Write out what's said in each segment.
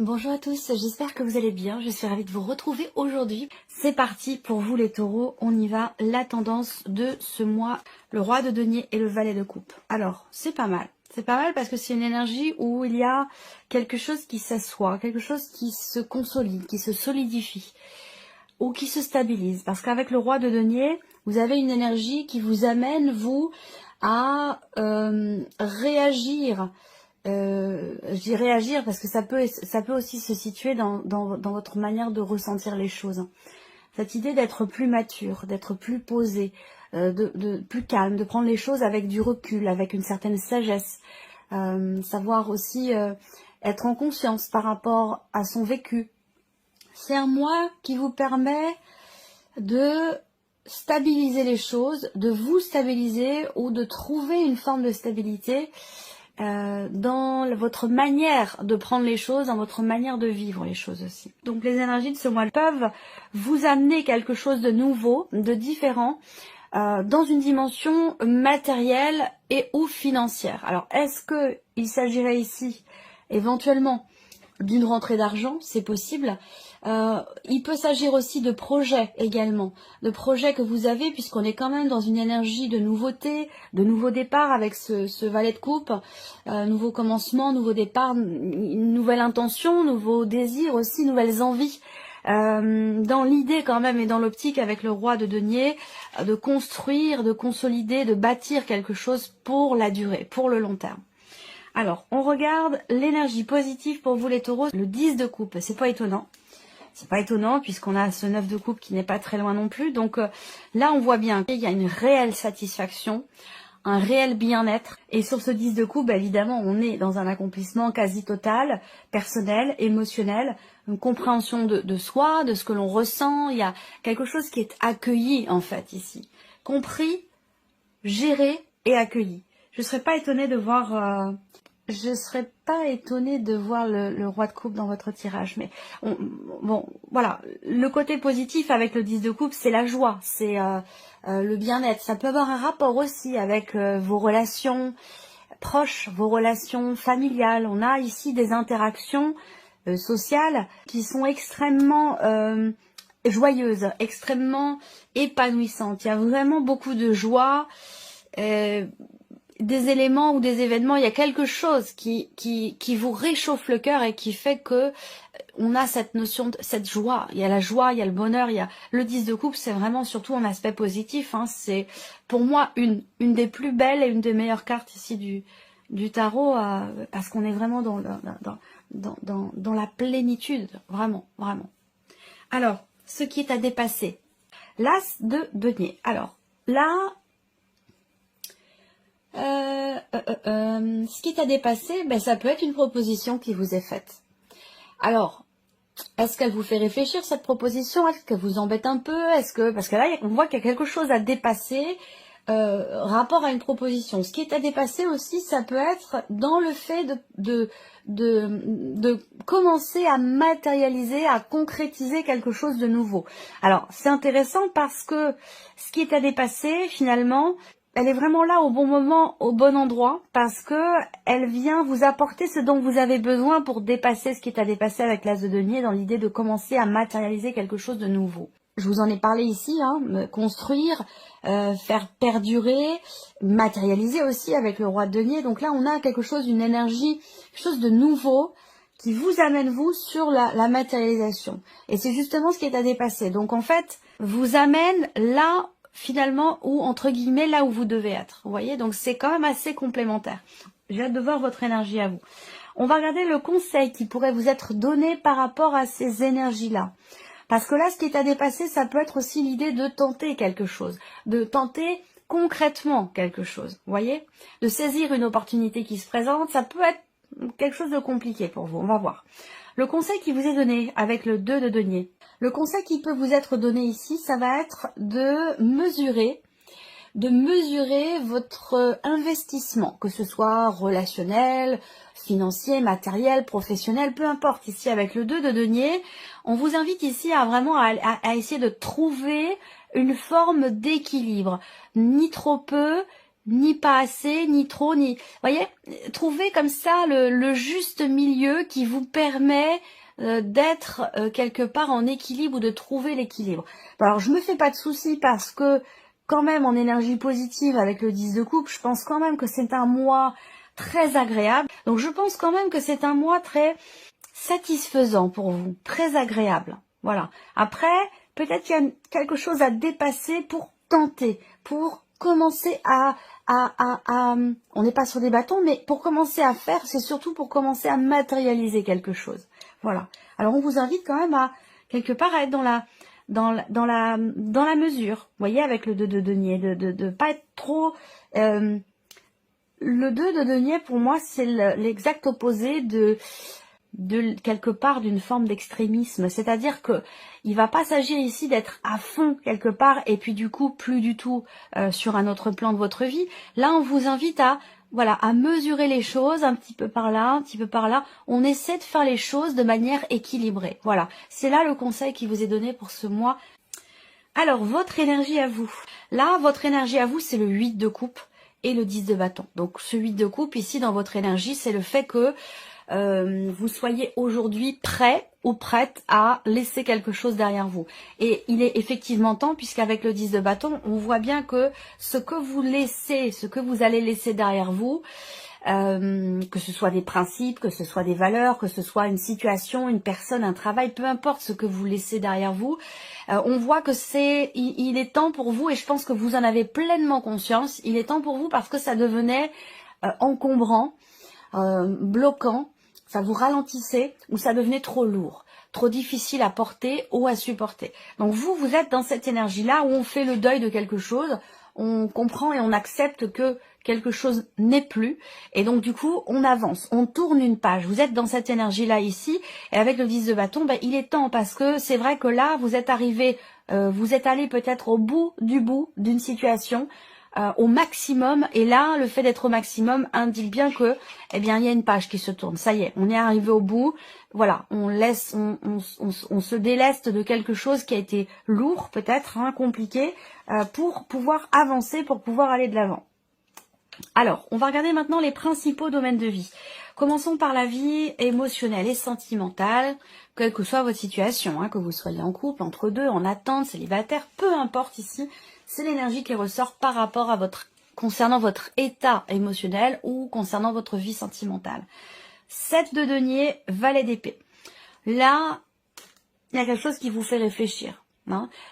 Bonjour à tous, j'espère que vous allez bien, je suis ravie de vous retrouver aujourd'hui. C'est parti pour vous les taureaux, on y va, la tendance de ce mois, le roi de denier et le valet de coupe. Alors, c'est pas mal parce que c'est une énergie où il y a quelque chose qui s'assoit, quelque chose qui se consolide, qui se solidifie ou qui se stabilise. Parce qu'avec le roi de denier, vous avez une énergie qui vous amène, vous, à réagir. Je dis réagir parce que ça peut aussi se situer dans votre manière de ressentir les choses. Cette idée d'être plus mature, d'être plus posé, de plus calme, de prendre les choses avec du recul, avec une certaine sagesse, savoir aussi être en conscience par rapport à son vécu. C'est un mois qui vous permet de stabiliser les choses, de vous stabiliser ou de trouver une forme de stabilité dans votre manière de prendre les choses, dans votre manière de vivre les choses aussi. Donc les énergies de ce mois peuvent vous amener quelque chose de nouveau, de différent, dans une dimension matérielle et ou financière. Alors est-ce qu'il s'agirait ici éventuellement d'une rentrée d'argent? C'est possible. Il peut s'agir aussi de projets également, de projets que vous avez puisqu'on est quand même dans une énergie de nouveauté, de nouveau départ avec ce valet de coupe, nouveau commencement, nouveau départ, une nouvelle intention, nouveau désir aussi, nouvelles envies. Dans l'idée quand même et dans l'optique avec le roi de denier, de construire, de consolider, de bâtir quelque chose pour la durée, pour le long terme. Alors, on regarde l'énergie positive pour vous les taureaux, le 10 de coupe, c'est pas étonnant. C'est pas étonnant puisqu'on a ce 9 de coupe qui n'est pas très loin non plus. Donc là, on voit bien qu'il y a une réelle satisfaction, un réel bien-être. Et sur ce 10 de coupe, évidemment, on est dans un accomplissement quasi total, personnel, émotionnel, une compréhension de soi, de ce que l'on ressent. Il y a quelque chose qui est accueilli en fait ici. Compris, géré et accueilli. Je serais pas étonnée de voir... le roi de coupe dans votre tirage, mais bon, voilà, le côté positif avec le 10 de coupe, c'est la joie, c'est le bien-être. Ça peut avoir un rapport aussi avec vos relations proches, vos relations familiales. On a ici des interactions sociales qui sont extrêmement joyeuses, extrêmement épanouissantes. Il y a vraiment beaucoup de joie. Des éléments ou des événements, il y a quelque chose qui vous réchauffe le cœur et qui fait que on a cette notion, cette joie. Il y a la joie, il y a le bonheur, il y a le 10 de coupe, c'est vraiment surtout un aspect positif. Hein. C'est pour moi une des plus belles et une des meilleures cartes ici du tarot parce qu'on est vraiment dans la plénitude, vraiment, vraiment. Alors, ce qui est à dépasser, l'as de denier. Alors, là... ce qui est à dépasser, ben, ça peut être une proposition qui vous est faite. Alors, est-ce qu'elle vous fait réfléchir cette proposition? Est-ce qu'elle vous embête un peu? Parce que là, on voit qu'il y a quelque chose à dépasser rapport à une proposition. Ce qui est à dépasser aussi, ça peut être dans le fait de commencer à matérialiser, à concrétiser quelque chose de nouveau. Alors, c'est intéressant parce que ce qui est à dépasser, finalement, elle est vraiment là au bon moment, au bon endroit, parce que elle vient vous apporter ce dont vous avez besoin pour dépasser ce qui est à dépasser avec l'as de denier, dans l'idée de commencer à matérialiser quelque chose de nouveau. Je vous en ai parlé ici, hein, construire, faire perdurer, matérialiser aussi avec le roi de denier. Donc là, on a quelque chose, une énergie, quelque chose de nouveau qui vous amène, vous, sur la matérialisation. Et c'est justement ce qui est à dépasser. Donc en fait, vous amène là finalement, ou entre guillemets, là où vous devez être. Vous voyez, donc c'est quand même assez complémentaire. J'ai hâte de voir votre énergie à vous. On va regarder le conseil qui pourrait vous être donné par rapport à ces énergies-là. Parce que là, ce qui est à dépasser, ça peut être aussi l'idée de tenter quelque chose, de tenter concrètement quelque chose, vous voyez, de saisir une opportunité qui se présente, ça peut être quelque chose de compliqué pour vous, on va voir. Le conseil qui vous est donné avec le 2 de denier, le conseil qui peut vous être donné ici, ça va être de mesurer votre investissement, que ce soit relationnel, financier, matériel, professionnel, peu importe. Ici, avec le 2 de denier, on vous invite ici à vraiment à essayer de trouver une forme d'équilibre, ni trop peu, ni pas assez, ni trop, ni... Vous voyez, trouvez comme ça le juste milieu qui vous permet d'être quelque part en équilibre ou de trouver l'équilibre. Alors, je me fais pas de soucis parce que quand même en énergie positive avec le 10 de coupe, je pense quand même que c'est un mois très agréable. Donc, je pense quand même que c'est un mois très satisfaisant pour vous, très agréable. Voilà. Après, peut-être qu'il y a quelque chose à dépasser pour tenter, pour commencer on n'est pas sur des bâtons, mais pour commencer à faire, c'est surtout pour commencer à matérialiser quelque chose. Voilà. Alors, on vous invite quand même à, quelque part, à être dans la mesure. Vous voyez, avec le 2 de denier, de pas être trop... le 2 de denier, pour moi, c'est l'exact opposé de quelque part d'une forme d'extrémisme, c'est-à-dire que il va pas s'agir ici d'être à fond quelque part et puis du coup plus du tout sur un autre plan de votre vie. Là, on vous invite à à mesurer les choses un petit peu par là, un petit peu par là. On essaie de faire les choses de manière équilibrée. Voilà, c'est là le conseil qui vous est donné pour ce mois. Alors, votre énergie à vous. Là, votre énergie à vous, c'est le 8 de coupe et le 10 de bâton. Donc, ce 8 de coupe, ici, dans votre énergie, c'est le fait que vous soyez aujourd'hui prêt ou prête à laisser quelque chose derrière vous. Et il est effectivement temps, puisqu'avec le 10 de bâton, on voit bien que ce que vous laissez, ce que vous allez laisser derrière vous, que ce soit des principes, que ce soit des valeurs, que ce soit une situation, une personne, un travail, peu importe ce que vous laissez derrière vous, on voit que il est temps pour vous, et je pense que vous en avez pleinement conscience, il est temps pour vous parce que ça devenait encombrant, bloquant, ça vous ralentissait ou ça devenait trop lourd, trop difficile à porter ou à supporter. Donc vous êtes dans cette énergie-là où on fait le deuil de quelque chose, on comprend et on accepte que quelque chose n'est plus, et donc du coup on avance, on tourne une page. Vous êtes dans cette énergie-là ici, et avec le 10 de bâton, il est temps, parce que c'est vrai que là vous êtes arrivé, vous êtes allé peut-être au bout d'une situation, au maximum, et là le fait d'être au maximum indique bien que il y a une page qui se tourne, ça y est, on est arrivé au bout, voilà, on se déleste de quelque chose qui a été lourd peut-être, compliqué, pour pouvoir avancer, pour pouvoir aller de l'avant. Alors, on va regarder maintenant les principaux domaines de vie. Commençons par la vie émotionnelle et sentimentale, quelle que soit votre situation, que vous soyez en couple, entre deux, en attente, célibataire, peu importe ici, c'est l'énergie qui ressort par rapport à concernant votre état émotionnel ou concernant votre vie sentimentale. 7 de denier, valet d'épée. Là, il y a quelque chose qui vous fait réfléchir.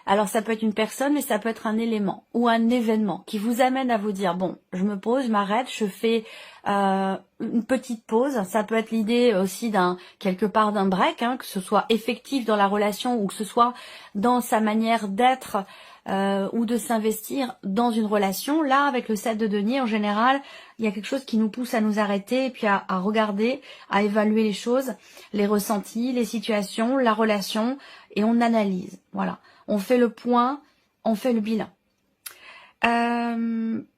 Alors ça peut être une personne, mais ça peut être un élément ou un événement qui vous amène à vous dire, bon, je me pose, je m'arrête, je fais une petite pause. Ça peut être l'idée aussi quelque part d'un break, que ce soit effectif dans la relation ou que ce soit dans sa manière d'être ou de s'investir dans une relation. Là, avec le 7 de denier, en général, il y a quelque chose qui nous pousse à nous arrêter et puis à regarder, à évaluer les choses, les ressentis, les situations, la relation, et on analyse. Voilà, on fait le point, on fait le bilan.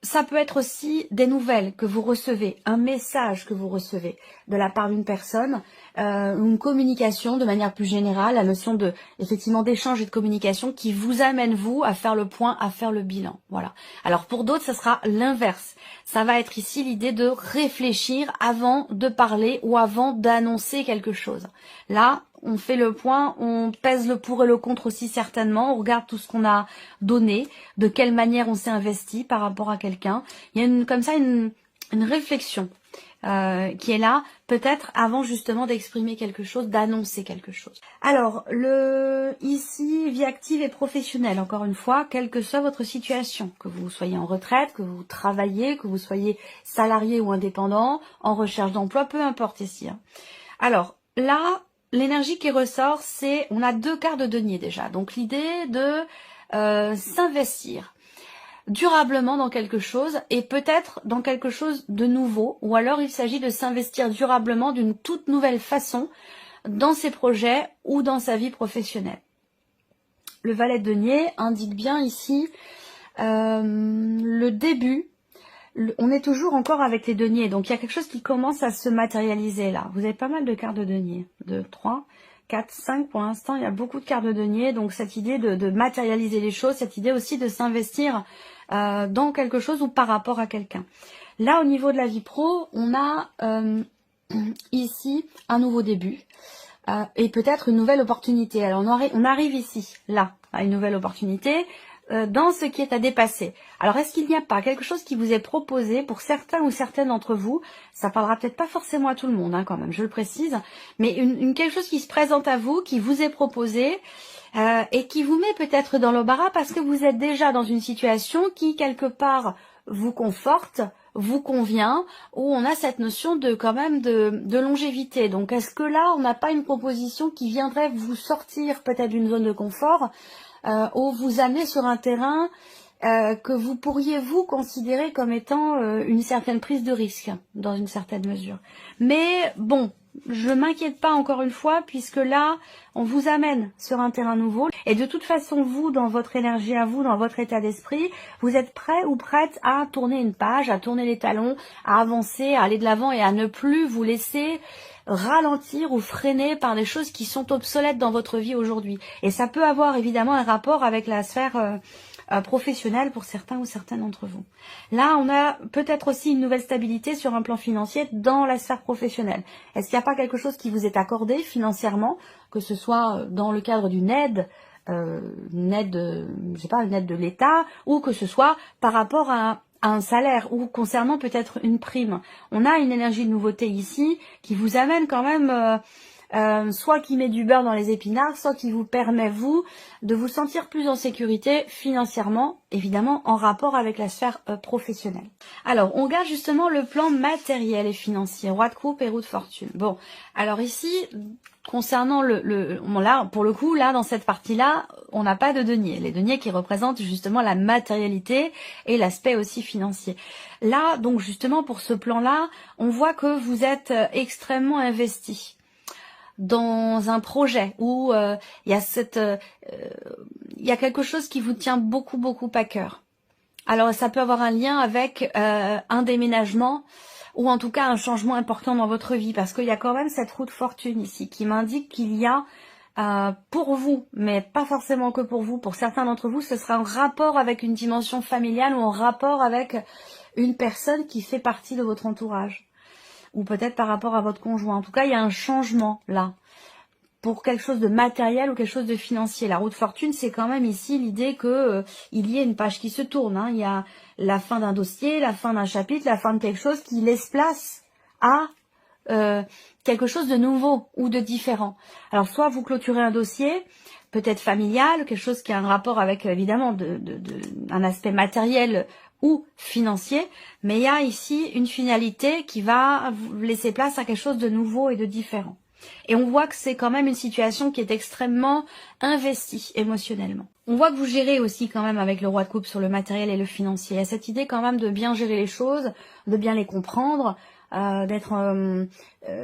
Ça peut être aussi des nouvelles que vous recevez, un message que vous recevez de la part d'une personne, une communication de manière plus générale, la notion effectivement d'échange et de communication qui vous amène vous à faire le point, à faire le bilan. Voilà. Alors pour d'autres, ça sera l'inverse. Ça va être ici l'idée de réfléchir avant de parler ou avant d'annoncer quelque chose. Là, on fait le point, on pèse le pour et le contre aussi certainement, on regarde tout ce qu'on a donné, de quelle manière on s'est investi par rapport à quelqu'un. Il y a comme ça une réflexion qui est là, peut-être avant justement d'exprimer quelque chose, d'annoncer quelque chose. Alors, ici, vie active et professionnelle, encore une fois, quelle que soit votre situation, que vous soyez en retraite, que vous travaillez, que vous soyez salarié ou indépendant, en recherche d'emploi, peu importe ici. Alors, là, l'énergie qui ressort, on a 2 quarts de denier déjà. Donc l'idée de s'investir durablement dans quelque chose et peut-être dans quelque chose de nouveau. Ou alors il s'agit de s'investir durablement d'une toute nouvelle façon dans ses projets ou dans sa vie professionnelle. Le valet de denier indique bien ici le début on est toujours encore avec les deniers. Donc, il y a quelque chose qui commence à se matérialiser là. Vous avez pas mal de cartes de deniers. 2, 3, 4, 5 pour l'instant. Il y a beaucoup de cartes de deniers. Donc, cette idée de matérialiser les choses, cette idée aussi de s'investir dans quelque chose ou par rapport à quelqu'un. Là, au niveau de la vie pro, on a ici un nouveau début. Et peut-être une nouvelle opportunité. Alors, on arrive ici, là, à une nouvelle opportunité. Dans ce qui est à dépasser. Alors, est-ce qu'il n'y a pas quelque chose qui vous est proposé pour certains ou certaines d'entre vous? Ça parlera peut-être pas forcément à tout le monde, hein, quand même, je le précise, mais quelque chose qui se présente à vous, qui vous est proposé et qui vous met peut-être dans l'embarras parce que vous êtes déjà dans une situation qui, quelque part, vous conforte, vous convient, où on a cette notion de quand même de longévité. Donc, est-ce que là, on n'a pas une proposition qui viendrait vous sortir peut-être d'une zone de confort ou vous amener sur un terrain que vous pourriez vous considérer comme étant une certaine prise de risque, dans une certaine mesure. Mais bon, je m'inquiète pas encore une fois, puisque là, on vous amène sur un terrain nouveau. Et de toute façon, vous, dans votre énergie à vous, dans votre état d'esprit, vous êtes prêt ou prête à tourner une page, à tourner les talons, à avancer, à aller de l'avant et à ne plus vous laisser ralentir ou freiner par des choses qui sont obsolètes dans votre vie aujourd'hui. Et ça peut avoir évidemment un rapport avec la sphère professionnelle pour certains ou certaines d'entre vous. Là, on a peut-être aussi une nouvelle stabilité sur un plan financier dans la sphère professionnelle. Est-ce qu'il n'y a pas quelque chose qui vous est accordé financièrement, que ce soit dans le cadre d'une aide, une aide, je sais pas, une aide de l'État, ou que ce soit par rapport à un salaire ou concernant peut-être une prime. On a une énergie de nouveauté ici qui vous amène quand même soit qui met du beurre dans les épinards, soit qui vous permet, vous, de vous sentir plus en sécurité financièrement, évidemment en rapport avec la sphère professionnelle. Alors, on regarde justement le plan matériel et financier, roi de coupe et roue de fortune. Bon, alors ici, concernant là, pour le coup, là, dans cette partie-là, on n'a pas de deniers. Les deniers qui représentent justement la matérialité et l'aspect aussi financier. Là, donc justement, pour ce plan-là, on voit que vous êtes extrêmement investi dans un projet où il y a quelque chose qui vous tient beaucoup à cœur. Alors ça peut avoir un lien avec un déménagement ou en tout cas un changement important dans votre vie, parce qu'il y a quand même cette roue de fortune ici qui m'indique qu'il y a pour vous, mais pas forcément que pour vous, pour certains d'entre vous, ce sera en rapport avec une dimension familiale ou en rapport avec une personne qui fait partie de votre entourage. Ou peut-être par rapport à votre conjoint. En tout cas, il y a un changement là, pour quelque chose de matériel ou quelque chose de financier. La roue de fortune, c'est quand même ici l'idée que il y ait une page qui se tourne. Hein. Il y a la fin d'un dossier, la fin d'un chapitre, la fin de quelque chose qui laisse place à quelque chose de nouveau ou de différent. Alors, soit vous clôturez un dossier, peut-être familial, quelque chose qui a un rapport avec, évidemment, un aspect matériel ou financier, mais il y a ici une finalité qui va vous laisser place à quelque chose de nouveau et de différent. Et on voit que c'est quand même une situation qui est extrêmement investie émotionnellement. On voit que vous gérez aussi quand même avec le roi de coupe sur le matériel et le financier. Il y a cette idée quand même de bien gérer les choses, de bien les comprendre, d'être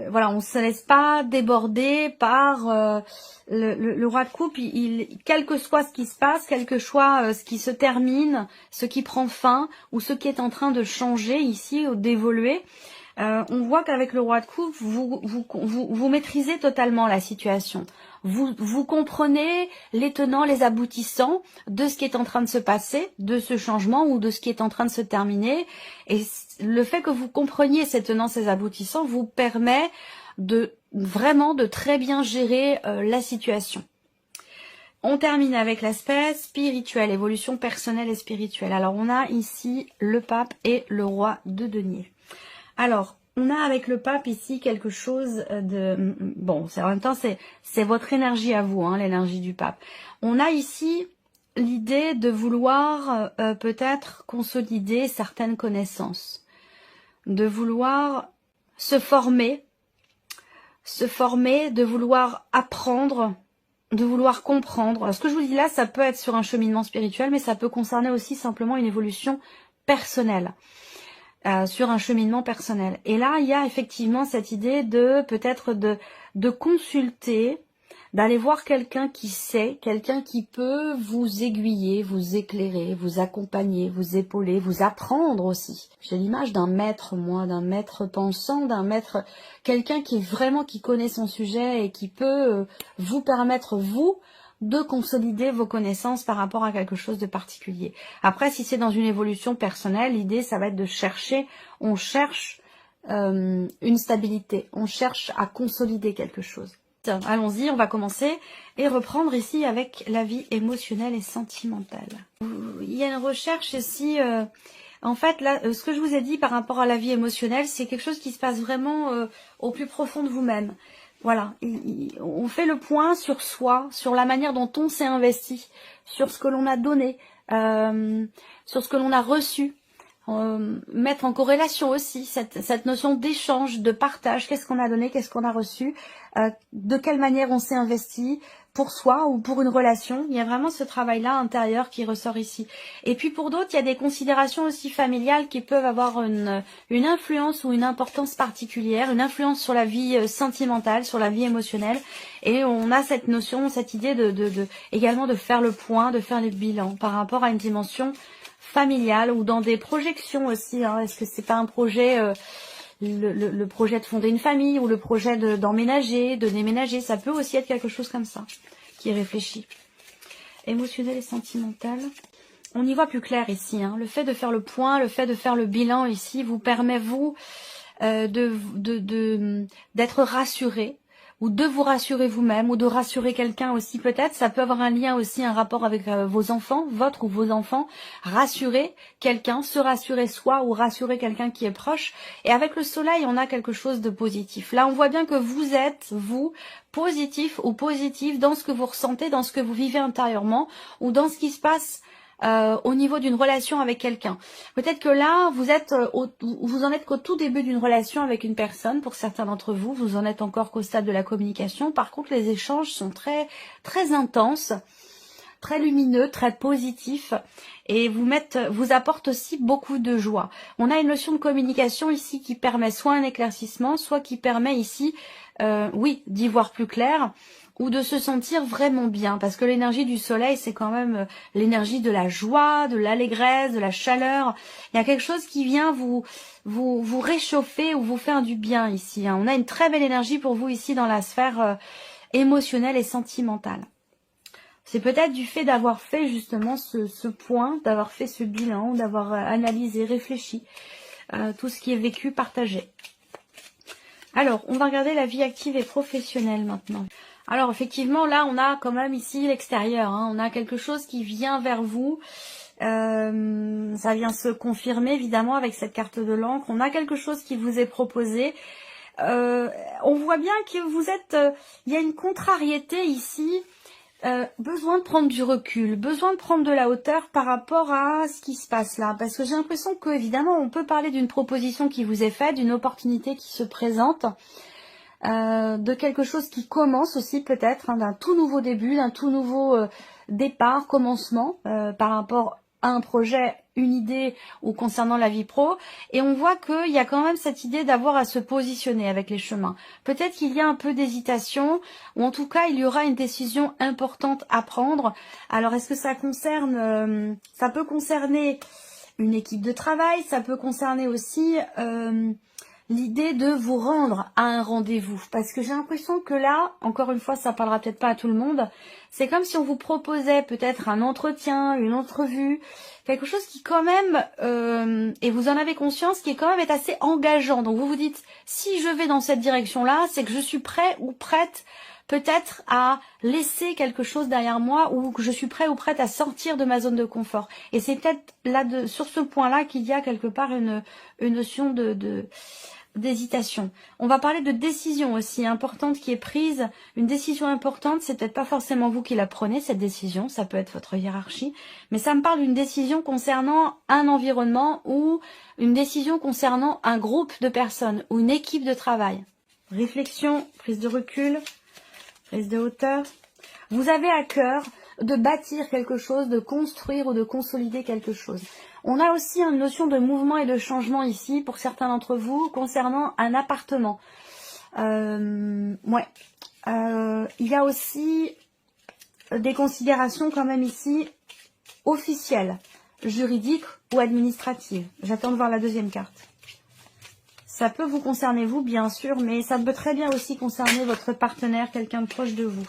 voilà, on se laisse pas déborder par le roi de coupe. Quel que soit ce qui se passe, quel que soit ce qui se termine, ce qui prend fin ou ce qui est en train de changer ici ou d'évoluer, on voit qu'avec le roi de coupe, vous maîtrisez totalement la situation. Vous comprenez les tenants, les aboutissants de ce qui est en train de se passer, de ce changement ou de ce qui est en train de se terminer. Et le fait que vous compreniez ces tenants, ces aboutissants vous permet vraiment de très bien gérer la situation. On termine avec l'aspect spirituel, évolution personnelle et spirituelle. Alors on a ici le pape et le roi de deniers. Alors, on a avec le pape ici quelque chose de... Bon, en même temps, c'est votre énergie à vous, hein, l'énergie du pape. On a ici l'idée de vouloir peut-être consolider certaines connaissances, de vouloir se former, de vouloir apprendre, de vouloir comprendre. Ce que je vous dis là, ça peut être sur un cheminement spirituel, mais ça peut concerner aussi simplement une évolution personnelle. Sur un cheminement personnel. Et là, il y a effectivement cette idée de peut-être de consulter, d'aller voir quelqu'un qui sait, quelqu'un qui peut vous aiguiller, vous éclairer, vous accompagner, vous épauler, vous apprendre aussi. J'ai l'image d'un maître, moi, d'un maître pensant, d'un maître, quelqu'un qui est vraiment, qui connaît son sujet et qui peut vous permettre, vous, de consolider vos connaissances par rapport à quelque chose de particulier. Après, si c'est dans une évolution personnelle, l'idée, ça va être de chercher, on cherche une stabilité, on cherche à consolider quelque chose. Allons-y, on va commencer et reprendre ici avec la vie émotionnelle et sentimentale. Il y a une recherche ici, en fait là, ce que je vous ai dit par rapport à la vie émotionnelle, c'est quelque chose qui se passe vraiment au plus profond de vous-même. Voilà, on fait le point sur soi, sur la manière dont on s'est investi, sur ce que l'on a donné, sur ce que l'on a reçu. Mettre en corrélation aussi cette notion d'échange, de partage, qu'est-ce qu'on a donné, qu'est-ce qu'on a reçu, de quelle manière on s'est investi pour soi ou pour une relation. Il y a vraiment ce travail-là intérieur qui ressort ici. Et puis pour d'autres, il y a des considérations aussi familiales qui peuvent avoir une influence ou une importance particulière, une influence sur la vie sentimentale, sur la vie émotionnelle. Et on a cette notion, cette idée également de faire le point, de faire les bilans par rapport à une dimension familiale ou dans des projections aussi. Hein. Est-ce que c'est pas un projet, le projet de fonder une famille ou le projet d'emménager, de déménager, ça peut aussi être quelque chose comme ça, qui est réfléchi. Émotionnel et sentimental. On y voit plus clair ici. Hein. Le fait de faire le point, le fait de faire le bilan ici vous permet, vous, d'être rassuré, ou de vous rassurer vous-même, ou de rassurer quelqu'un aussi peut-être. Ça peut avoir un lien aussi, un rapport avec vos enfants, votre ou vos enfants. Rassurer quelqu'un, se rassurer soi ou rassurer quelqu'un qui est proche. Et avec le soleil, on a quelque chose de positif. Là, on voit bien que vous êtes, vous, positif ou positif dans ce que vous ressentez, dans ce que vous vivez intérieurement, ou dans ce qui se passe au niveau d'une relation avec quelqu'un. Peut-être que là, vous en êtes qu'au tout début d'une relation avec une personne. Pour certains d'entre vous, vous en êtes encore qu'au stade de la communication. Par contre, les échanges sont très, très intenses, très lumineux, très positifs et vous apportent aussi beaucoup de joie. On a une notion de communication ici qui permet soit un éclaircissement, soit qui permet ici, oui, d'y voir plus clair, ou de se sentir vraiment bien, parce que l'énergie du soleil, c'est quand même l'énergie de la joie, de l'allégresse, de la chaleur. Il y a quelque chose qui vient vous réchauffer ou vous faire du bien ici. Hein. On a une très belle énergie pour vous ici dans la sphère émotionnelle et sentimentale. C'est peut-être du fait d'avoir fait justement ce point, d'avoir fait ce bilan, d'avoir analysé, réfléchi, tout ce qui est vécu, partagé. Alors, on va regarder la vie active et professionnelle maintenant. Alors effectivement, là, on a quand même ici l'extérieur. Hein. On a quelque chose qui vient vers vous. Ça vient se confirmer évidemment avec cette carte de l'encre. On a quelque chose qui vous est proposé. On voit bien que vous êtes... il y a une contrariété ici. Besoin de prendre du recul, besoin de prendre de la hauteur par rapport à ce qui se passe là. Parce que j'ai l'impression que évidemment, on peut parler d'une proposition qui vous est faite, d'une opportunité qui se présente. De quelque chose qui commence aussi peut-être, hein, d'un tout nouveau début, d'un tout nouveau départ, commencement par rapport à un projet, une idée ou concernant la vie pro. Et on voit qu'il y a quand même cette idée d'avoir à se positionner avec les chemins. Peut-être qu'il y a un peu d'hésitation ou en tout cas il y aura une décision importante à prendre. Alors est-ce que ça concerne, ça peut concerner une équipe de travail, ça peut concerner aussi... l'idée de vous rendre à un rendez-vous. Parce que j'ai l'impression que là, encore une fois, ça parlera peut-être pas à tout le monde, c'est comme si on vous proposait peut-être un entretien, une entrevue, quelque chose qui quand même, et vous en avez conscience, qui quand même est assez engageant. Donc vous vous dites, si je vais dans cette direction-là, c'est que je suis prêt ou prête peut-être à laisser quelque chose derrière moi ou que je suis prêt ou prête à sortir de ma zone de confort. Et c'est peut-être là sur ce point-là qu'il y a quelque part une notion d'hésitation. On va parler de décision aussi importante qui est prise. Une décision importante, c'est peut-être pas forcément vous qui la prenez, cette décision, ça peut être votre hiérarchie, mais ça me parle d'une décision concernant un environnement ou une décision concernant un groupe de personnes ou une équipe de travail. Réflexion, prise de recul, prise de hauteur. Vous avez à cœur de bâtir quelque chose, de construire ou de consolider quelque chose. On a aussi une notion de mouvement et de changement ici, pour certains d'entre vous, concernant un appartement. il y a aussi des considérations quand même ici officielles, juridiques ou administratives. J'attends de voir la deuxième carte. Ça peut vous concerner vous, bien sûr, mais ça peut très bien aussi concerner votre partenaire, quelqu'un de proche de vous.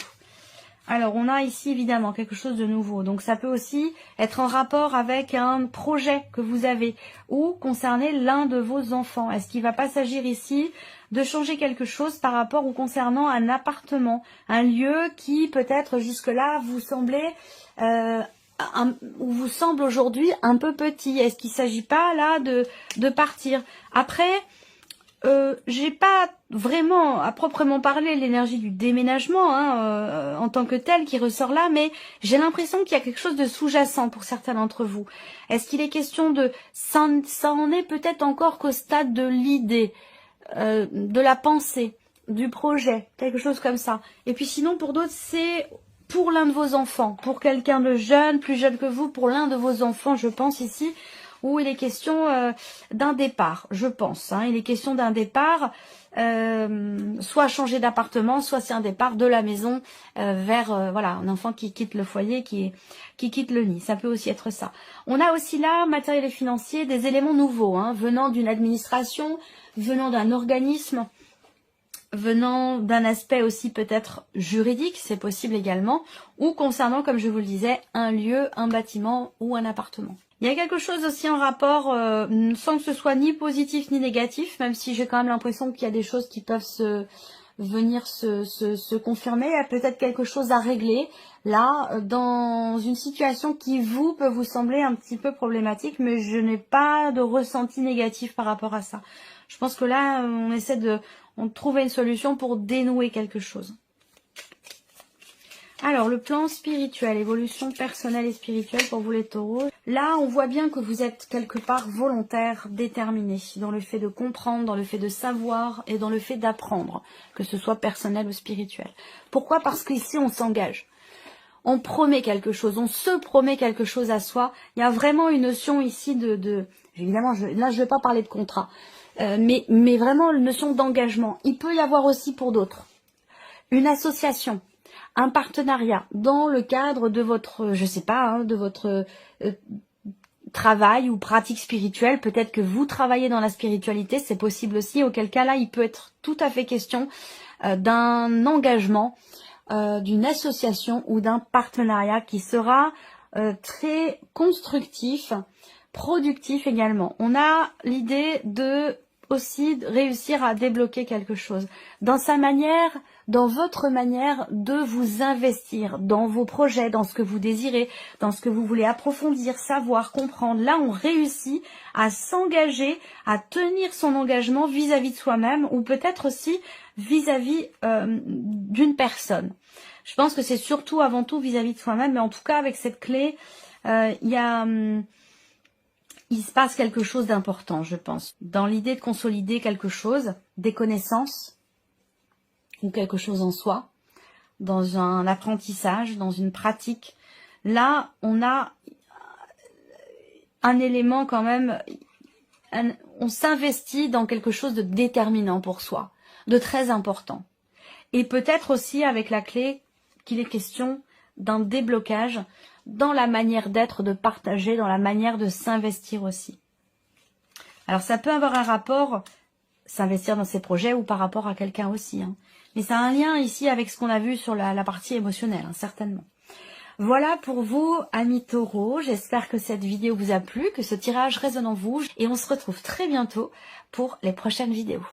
Alors, on a ici évidemment quelque chose de nouveau. Donc, ça peut aussi être en rapport avec un projet que vous avez ou concerner l'un de vos enfants. Est-ce qu'il ne va pas s'agir ici de changer quelque chose par rapport ou concernant un appartement, un lieu qui peut-être jusque-là vous semblait ou vous semble aujourd'hui un peu petit? Est-ce qu'il ne s'agit pas là de partir? Après, j'ai pas vraiment à proprement parler l'énergie du déménagement en tant que tel qui ressort là, mais j'ai l'impression qu'il y a quelque chose de sous-jacent pour certains d'entre vous. Est-ce qu'il est question de ça en est peut-être encore qu'au stade de l'idée, de la pensée, du projet, quelque chose comme ça. Et puis sinon pour d'autres c'est pour l'un de vos enfants, pour quelqu'un de jeune, plus jeune que vous, pour l'un de vos enfants, je pense ici, où il est question d'un départ, je pense. Il est question d'un départ, soit changer d'appartement, soit c'est un départ de la maison vers voilà, un enfant qui quitte le foyer, qui quitte le nid. Ça peut aussi être ça. On a aussi là, matériel et financier, des éléments nouveaux, venant d'une administration, venant d'un organisme, venant d'un aspect aussi peut-être juridique, c'est possible également, ou concernant, comme je vous le disais, un lieu, un bâtiment ou un appartement. Il y a quelque chose aussi en rapport, sans que ce soit ni positif ni négatif, même si j'ai quand même l'impression qu'il y a des choses qui peuvent venir se confirmer. Il y a peut-être quelque chose à régler, là, dans une situation qui peut vous sembler un petit peu problématique, mais je n'ai pas de ressenti négatif par rapport à ça. Je pense que là, on essaie de trouver une solution pour dénouer quelque chose. Alors, le plan spirituel, évolution personnelle et spirituelle pour vous les taureaux. Là, on voit bien que vous êtes quelque part volontaire, déterminé, dans le fait de comprendre, dans le fait de savoir et dans le fait d'apprendre, que ce soit personnel ou spirituel. Pourquoi? Parce qu'ici, on s'engage. On promet quelque chose, on se promet quelque chose à soi. Il y a vraiment une notion ici évidemment, là, je ne vais pas parler de contrat, mais vraiment une notion d'engagement. Il peut y avoir aussi pour d'autres une association, un partenariat dans le cadre de votre, je sais pas, de votre travail ou pratique spirituelle. Peut-être que vous travaillez dans la spiritualité, c'est possible aussi. Auquel cas là, il peut être tout à fait question d'un engagement, d'une association ou d'un partenariat qui sera très constructif, productif également. On a l'idée de aussi réussir à débloquer quelque chose dans sa manière, dans votre manière de vous investir dans vos projets, dans ce que vous désirez, dans ce que vous voulez approfondir, savoir, comprendre. Là, on réussit à s'engager, à tenir son engagement vis-à-vis de soi-même ou peut-être aussi vis-à-vis d'une personne. Je pense que c'est surtout avant tout vis-à-vis de soi-même, mais en tout cas avec cette clé, il se passe quelque chose d'important, je pense. Dans l'idée de consolider quelque chose, des connaissances, ou quelque chose en soi, dans un apprentissage, dans une pratique. Là, on a un élément quand même, on s'investit dans quelque chose de déterminant pour soi, de très important. Et peut-être aussi avec la clé qu'il est question d'un déblocage dans la manière d'être, de partager, dans la manière de s'investir aussi. Alors ça peut avoir un rapport, s'investir dans ses projets ou par rapport à quelqu'un aussi. Mais ça a un lien ici avec ce qu'on a vu sur la partie émotionnelle, certainement. Voilà pour vous, amis taureaux. J'espère que cette vidéo vous a plu, que ce tirage résonne en vous. Et on se retrouve très bientôt pour les prochaines vidéos.